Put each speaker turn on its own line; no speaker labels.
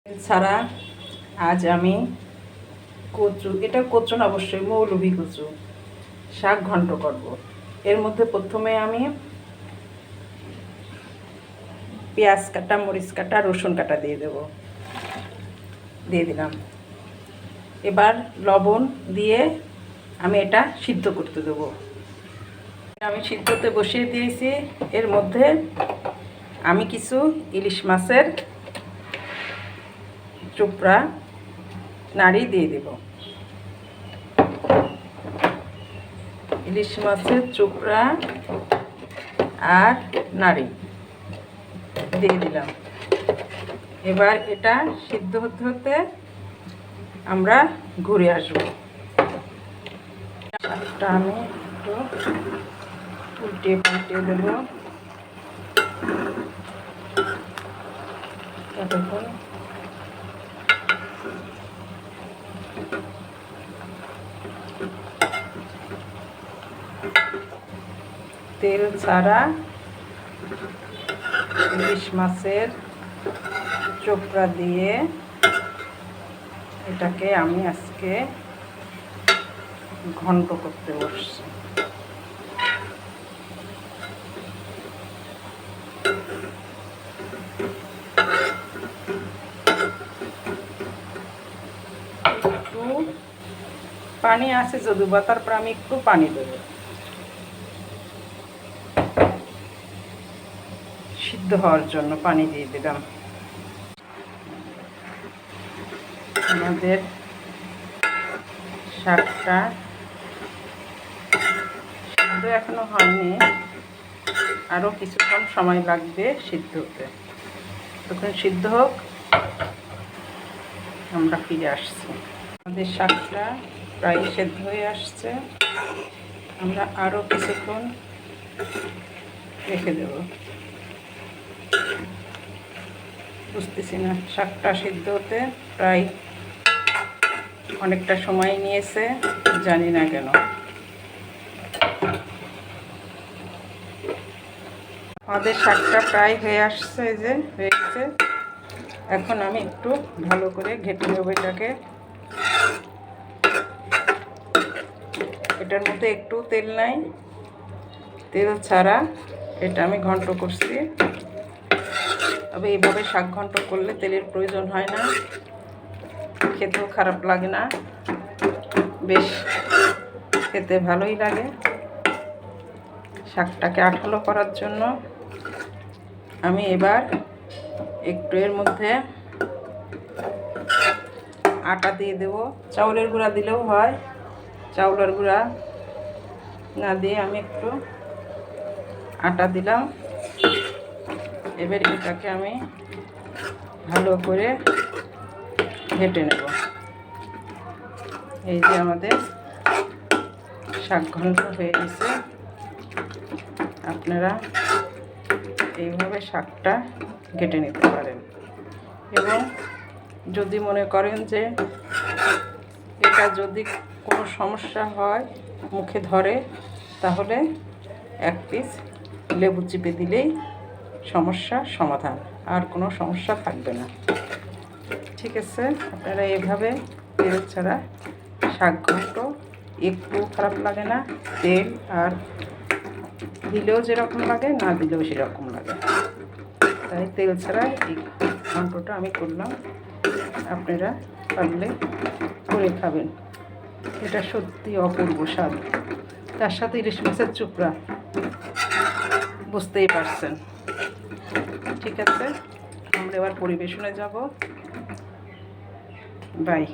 ছাড়া আজ আমি কচু, এটা কচু না অবশ্যই মৌলভী কচু শাক ঘন্ট করব। এর মধ্যে প্রথমে আমি পেঁয়াজ কাটা, মরিচ কাটা, রসুন কাটা দিয়ে দিলাম। এবার লবণ দিয়ে আমি এটা সিদ্ধ করতে দেবো। আমি সিদ্ধতে বসিয়ে দিয়েছি। এর মধ্যে আমি কিছু ইলিশ মাছের চোপড়া নাড়ি দিয়ে দেব। ইলিশ মাছের চোপড়া আর নাড়ি দিয়ে দিলাম। এবার এটা সিদ্ধ হতে হতে আমরা ঘুরে আসবো। শাকটা আমি একটু উল্টে পাল্টে দেবো। ততক্ষণ তেল ছাড়া ইলিশ মাছের চোপড়া দিয়ে এটাকে আমি আজকে ঘন্ট করতে বসছি। একটু পানি আছে যদিও বা, তারপর আমি একটু পানি দেবো সিদ্ধ হওয়ার জন্য। পানি দিয়ে দিলাম। আমাদের শাকটা সিদ্ধ এখনো হয়নি, আরও কিছুক্ষণ সময় লাগবে সিদ্ধ হতে। তখন সিদ্ধ হোক, আমরা ফিরে আসছি। আমাদের শাকটা প্রায় সেদ্ধ হয়ে আসছে। আমরা আরও কিছুক্ষণ রেখে দেব। বুঝতেছি না, শাকটা সিদ্ধ হতে প্রায় অনেকটা সময় নিয়েছে, জানি না কেন। আমাদের শাকটা প্রায় হয়ে আসছে, এই যে হয়ে গেছে। এখন আমি একটু ভালো করে ঘেঁটে নেব এটাকে। এটার মধ্যে একটু তেল নাই, তেল ছাড়া এটা আমি ঘন্ট করছি। তবে এইভাবে শাক ঘন্ট করলে তেলের প্রয়োজন হয় না, খেতেও খারাপ লাগে না, বেশ খেতে ভালোই লাগে। শাকটাকে আঠালো করার জন্য আমি এবার একটু এর মধ্যে আটা দিয়ে দেব। চাউলের গুঁড়া দিলেও হয়, চাউলের গুঁড়া না দিয়ে আমি একটু আটা দিলাম। এবার এটাকে আমি ভালো করে ঘেঁটে নেব। এই যে আমাদের শাক ঘন্ট হয়ে গেছে। আপনারা এইভাবে শাকটা ঘেঁটে নিতে পারেন। এবং যদি মনে করেন যে এটা যদি কোনো সমস্যা হয়, মুখে ধরে, তাহলে এক পিস লেবু চিপে দিলেই সমস্যার সমাধান, আর কোনো সমস্যা থাকবে না। ঠিক আছে, আপনারা এভাবে তেল ছাড়া শাক ঘন্ট একটু খারাপ লাগে না। তেল আর দিলেও যেরকম লাগে, না দিলেও সেরকম লাগে। তাই তেল ছাড়া এই ঘন্টটা আমি করলাম। আপনারা পারলে করে খাবেন, এটা সত্যি অপূর্ব স্বাদ। তার সাথে ইলিশ মাছের চোপড়া, বুঝতেই পারছেন। ঠিক আছে, আমরা এবার পরিবেশনে যাব। বাই।